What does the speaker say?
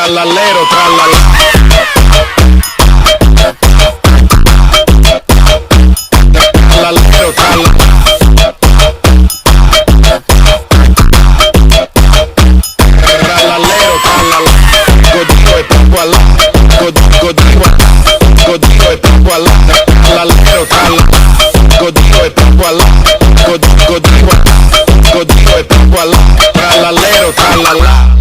trallallero, trallallà. Trallallero, trallallà. Trallallero, trallallà. Godino e troppo allà. Godino e troppo allà. Trallallero, trallallà. Godino e troppo allà. Godino e troppo allà. Trallallero, trallallà.